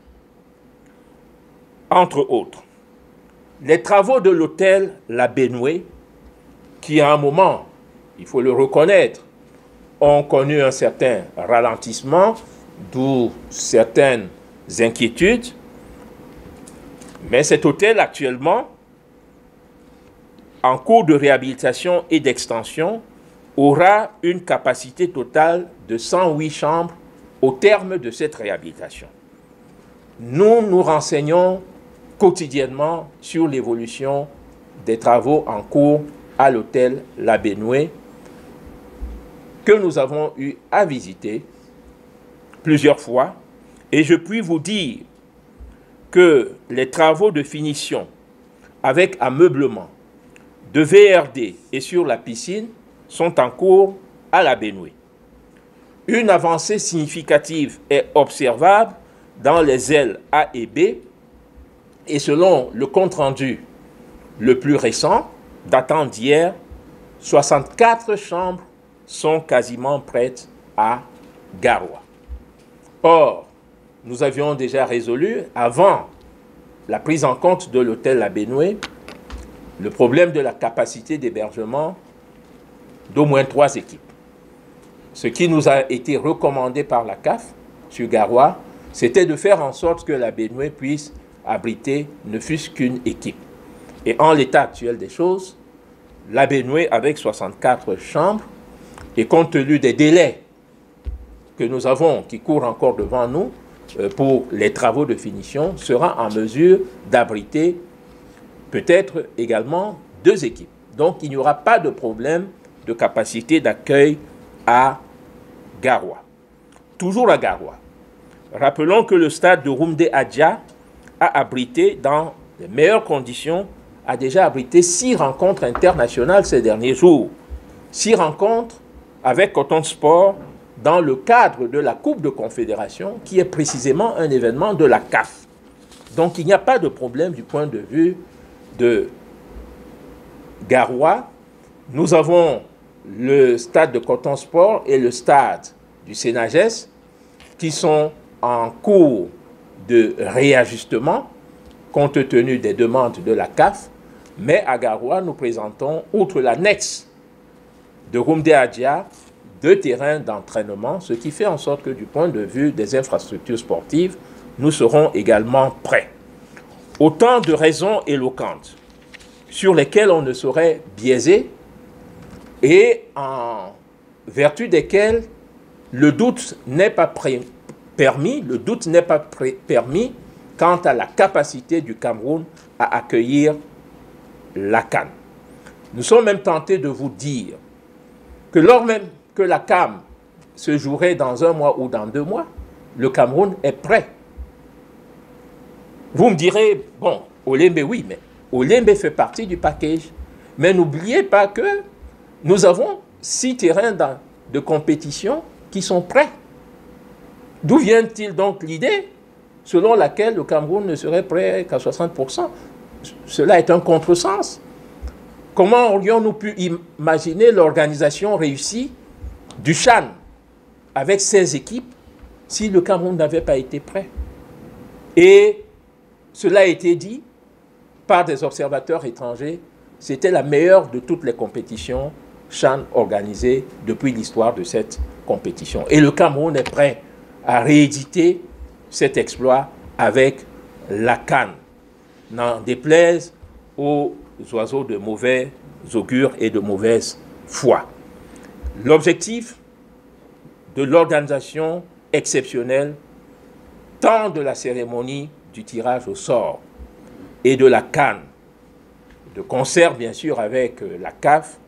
entre autres. Les travaux de l'hôtel La Bénoué, qui à un moment, il faut le reconnaître, ont connu un certain ralentissement, d'où certaines inquiétudes. Mais cet hôtel actuellement, en cours de réhabilitation et d'extension, aura une capacité totale de 108 chambres au terme de cette réhabilitation. Nous nous renseignons quotidiennement sur l'évolution des travaux en cours à l'hôtel La Bénoué, que nous avons eu à visiter plusieurs fois, et je puis vous dire que les travaux de finition avec ameublement de VRD et sur la piscine sont en cours à La Bénoué. Une avancée significative est observable dans les ailes A et B, et selon le compte-rendu le plus récent, datant d'hier, 64 chambres sont quasiment prêtes à Garoua. Or, nous avions déjà résolu, avant la prise en compte de l'hôtel La Bénoué, le problème de la capacité d'hébergement d'au moins 3 équipes. Ce qui nous a été recommandé par la CAF sur Garoua, c'était de faire en sorte que La Bénoué puisse abriter ne fût-ce qu'une équipe. Et en l'état actuel des choses, La Bénoué, avec 64 chambres, et compte tenu des délais que nous avons, qui courent encore devant nous, pour les travaux de finition, sera en mesure d'abriter peut-être également 2 équipes. Donc il n'y aura pas de problème de capacité d'accueil à Garoua. Toujours à Garoua, rappelons que le stade de Roumdé Adja a abrité, dans les meilleures conditions, a déjà abrité 6 rencontres internationales ces derniers jours. 6 rencontres avec Coton Sport dans le cadre de la Coupe de Confédération, qui est précisément un événement de la CAF. Donc il n'y a pas de problème du point de vue de Garoua. Nous avons le stade de Coton Sport et le stade du Sénagès qui sont en cours de réajustement compte tenu des demandes de la CAF. Mais à Garoua, nous présentons, outre l'annexe de Roumdé Adja, 2 terrains d'entraînement, ce qui fait en sorte que du point de vue des infrastructures sportives, nous serons également prêts. Autant de raisons éloquentes sur lesquelles on ne saurait biaiser et en vertu desquelles le doute n'est pas permis, quant à la capacité du Cameroun à accueillir la CAN. Nous sommes même tentés de vous dire que lors même que la CAN se jouerait dans 1 mois ou dans 2 mois, le Cameroun est prêt. Vous me direz, bon, Olembe, oui, mais Olembe fait partie du package. Mais n'oubliez pas que nous avons 6 terrains de compétition qui sont prêts. D'où vient-il donc l'idée selon laquelle le Cameroun ne serait prêt qu'à 60%? Cela est un contresens. Comment aurions-nous pu imaginer l'organisation réussie du CHAN avec 16 équipes si le Cameroun n'avait pas été prêt? Et cela a été dit par des observateurs étrangers, c'était la meilleure de toutes les compétitions CHAN organisées depuis l'histoire de cette compétition. Et le Cameroun est prêt à rééditer cet exploit avec la CAN. N'en déplaise aux oiseaux de mauvais augure et de mauvaise foi. L'objectif de l'organisation exceptionnelle, tant de la cérémonie du tirage au sort et de la CAN, de concert bien sûr avec la CAF,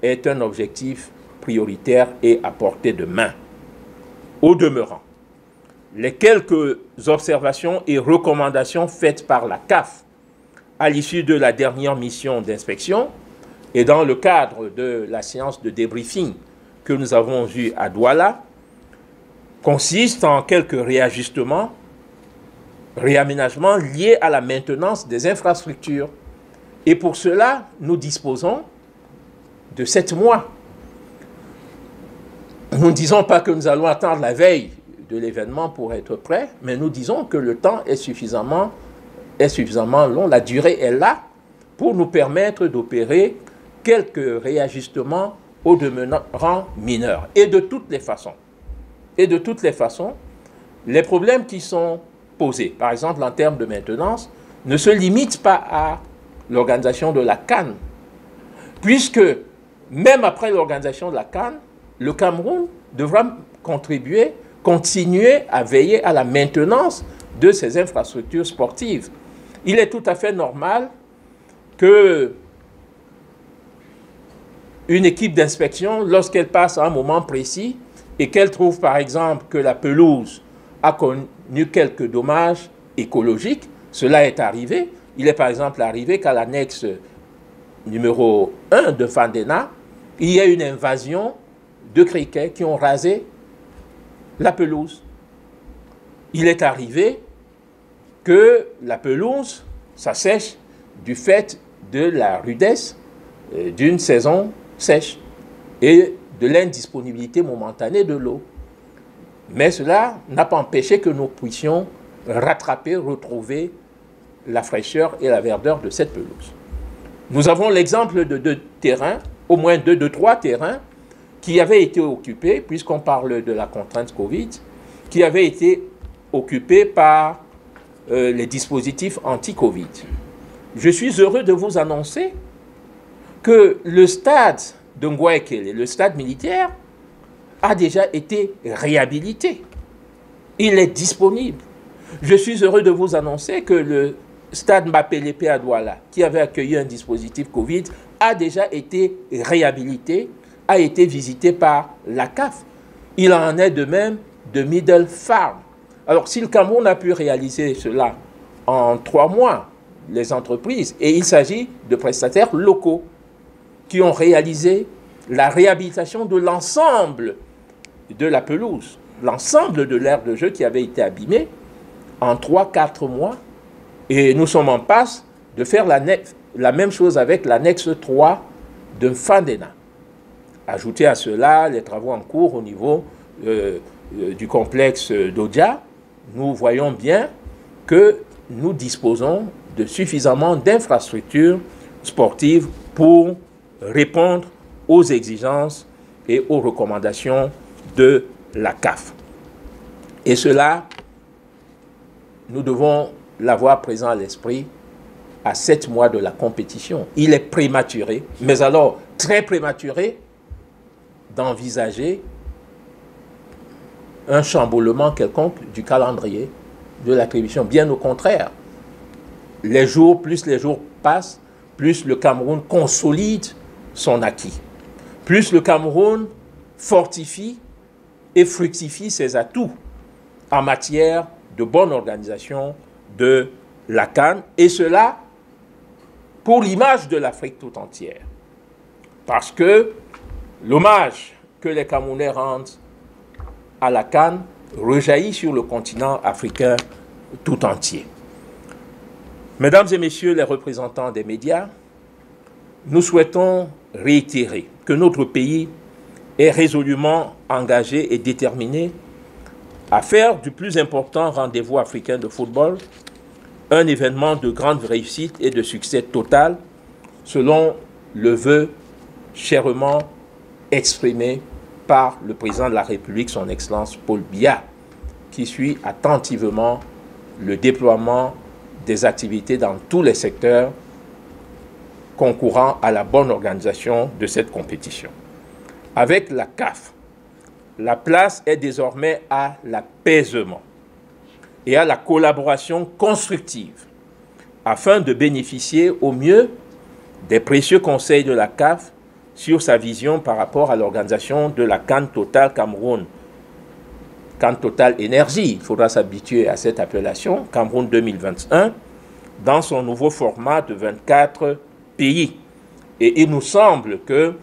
est un objectif prioritaire et à portée de main. Au demeurant, les quelques observations et recommandations faites par la CAF à l'issue de la dernière mission d'inspection et dans le cadre de la séance de débriefing que nous avons eue à Douala consistent en quelques réajustements, réaménagements liés à la maintenance des infrastructures. Et pour cela, nous disposons de 7 mois. Nous ne disons pas que nous allons attendre la veille de l'événement pour être prêts, mais nous disons que le temps est suffisamment long, la durée est là pour nous permettre d'opérer quelques réajustements au demeurant mineurs. Et de toutes les façons, les problèmes qui sont posés, par exemple en termes de maintenance, ne se limitent pas à l'organisation de la CAN, puisque même après l'organisation de la CAN, le Cameroun devra continuer à veiller à la maintenance de ses infrastructures sportives. Il est tout à fait normal que une équipe d'inspection, lorsqu'elle passe à un moment précis et qu'elle trouve par exemple que la pelouse a connu quelques dommages écologiques, cela est arrivé. Il est par exemple arrivé qu'à l'annexe numéro 1 de Fandena, il y a une invasion de criquets qui ont rasé la pelouse. Il est arrivé que la pelouse s'assèche du fait de la rudesse d'une saison sèche et de l'indisponibilité momentanée de l'eau. Mais cela n'a pas empêché que nous puissions retrouver la fraîcheur et la verdeur de cette pelouse. Nous avons l'exemple de 2 terrains, au moins 3 terrains, qui avaient été occupés, puisqu'on parle de la contrainte Covid, qui avaient été occupés par les dispositifs anti-Covid. Je suis heureux de vous annoncer que le stade de Ngouaekele, le stade militaire, a déjà été réhabilité. Il est disponible. Je suis heureux de vous annoncer que le stade Mapelepe à Douala, qui avait accueilli un dispositif Covid, a déjà été réhabilité, a été visité par la CAF. Il en est de même de Middle Farm. Alors, si le Cameroun a pu réaliser cela en 3 mois, les entreprises, et il s'agit de prestataires locaux qui ont réalisé la réhabilitation de l'ensemble de la pelouse, l'ensemble de l'aire de jeu qui avait été abîmée en 3-4 mois. Et nous sommes en passe de faire la même chose avec l'annexe 3 de Fandena. Ajoutez à cela les travaux en cours au niveau du complexe d'Odja, nous voyons bien que nous disposons de suffisamment d'infrastructures sportives pour répondre aux exigences et aux recommandations de la CAF. Et cela, nous devons l'avoir présent à l'esprit à 7 mois de la compétition. Il est prématuré, mais alors très prématuré, d'envisager un chamboulement quelconque du calendrier de l'attribution. Bien au contraire, plus les jours passent, plus le Cameroun consolide son acquis. Plus le Cameroun fortifie et fructifie ses atouts en matière de bonne organisation de la CAN, et cela pour l'image de l'Afrique tout entière. Parce que l'hommage que les Camerounais rendent à la CAN rejaillit sur le continent africain tout entier. Mesdames et messieurs les représentants des médias, nous souhaitons réitérer que notre pays est résolument engagé et déterminé à faire du plus important rendez-vous africain de football un événement de grande réussite et de succès total, selon le vœu chèrement exprimé par le président de la République, son Excellence Paul Biya, qui suit attentivement le déploiement des activités dans tous les secteurs concourant à la bonne organisation de cette compétition. Avec la CAF, la place est désormais à l'apaisement et à la collaboration constructive afin de bénéficier au mieux des précieux conseils de la CAF sur sa vision par rapport à l'organisation de la CAN Total Cameroun. CAN Total Énergie, il faudra s'habituer à cette appellation, Cameroun 2021, dans son nouveau format de 24 pays. Et il nous semble que,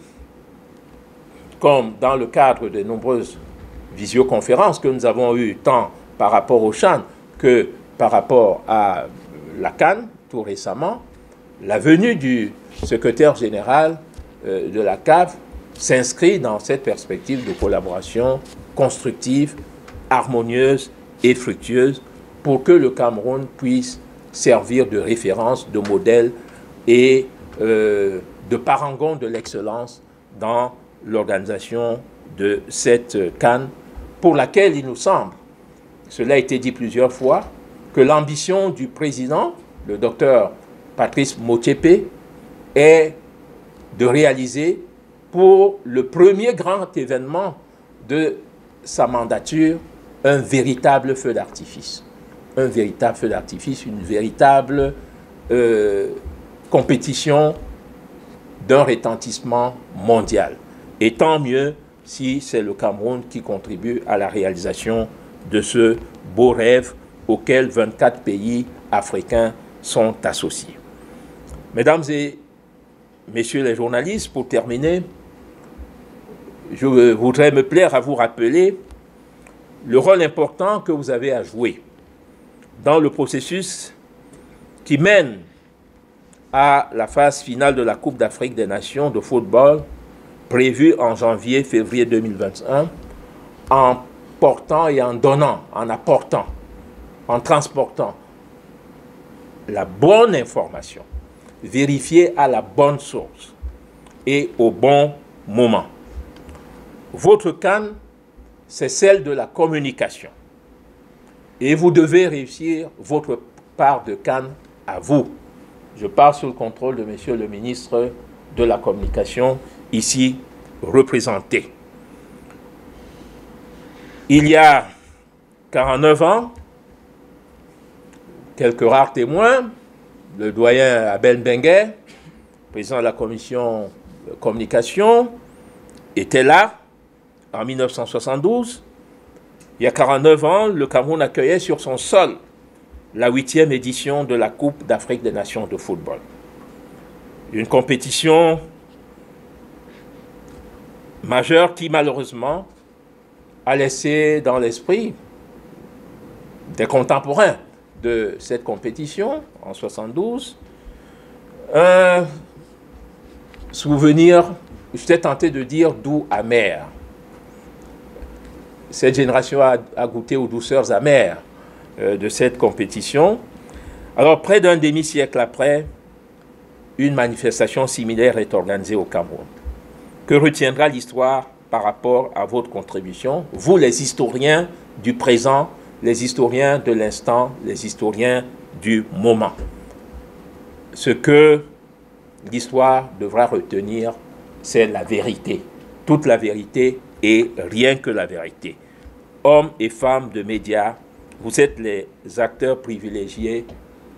comme dans le cadre de nombreuses visioconférences que nous avons eues tant par rapport au CHAN que par rapport à la CAN tout récemment, la venue du secrétaire général de la CAF s'inscrit dans cette perspective de collaboration constructive, harmonieuse et fructueuse pour que le Cameroun puisse servir de référence, de modèle et de parangon de l'excellence dans l'organisation de cette CAN pour laquelle il nous semble, cela a été dit plusieurs fois, que l'ambition du président, le docteur Patrice Motsepe, est de réaliser pour le premier grand événement de sa mandature un véritable feu d'artifice. Un véritable feu d'artifice, une véritable compétition d'un retentissement mondial. Et tant mieux si c'est le Cameroun qui contribue à la réalisation de ce beau rêve auquel 24 pays africains sont associés. Mesdames et messieurs les journalistes, pour terminer, je voudrais me plaire à vous rappeler le rôle important que vous avez à jouer dans le processus qui mène à la phase finale de la Coupe d'Afrique des Nations de football prévue en janvier-février 2021, en portant et en donnant, en apportant, en transportant la bonne information, vérifiée à la bonne source et au bon moment. Votre CAN, c'est celle de la communication. Et vous devez réussir votre part de CAN à vous. Je parle sous le contrôle de Monsieur le ministre de la Communication, ici représenté. Il y a 49 ans, quelques rares témoins, le doyen Abel Benguet, président de la commission de communication, était là en 1972. Il y a 49 ans, le Cameroun accueillait sur son sol la 8e édition de la Coupe d'Afrique des Nations de football. Une compétition majeure qui, malheureusement, a laissé dans l'esprit des contemporains de cette compétition, en 1972, un souvenir, j'étais tenté de dire, doux, amer. Cette génération a goûté aux douceurs amères de cette compétition. Alors, près d'un demi-siècle après, une manifestation similaire est organisée au Cameroun. Que retiendra l'histoire par rapport à votre contribution, vous les historiens du présent, les historiens de l'instant, les historiens du moment? Ce que l'histoire devra retenir, c'est la vérité. Toute la vérité et rien que la vérité. Hommes et femmes de médias, vous êtes les acteurs privilégiés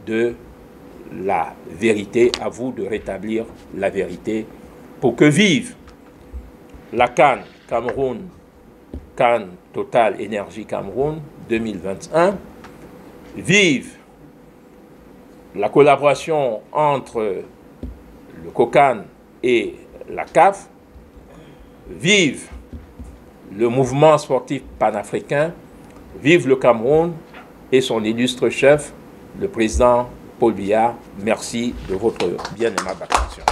de la vérité. À vous de rétablir la vérité pour que vive la CAN Cameroun, CAN Total Énergie Cameroun 2021, vive la collaboration entre le COCAN et la CAF, vive le mouvement sportif panafricain, vive le Cameroun et son illustre chef, le président Paul Biya. Merci de votre bien aimable attention.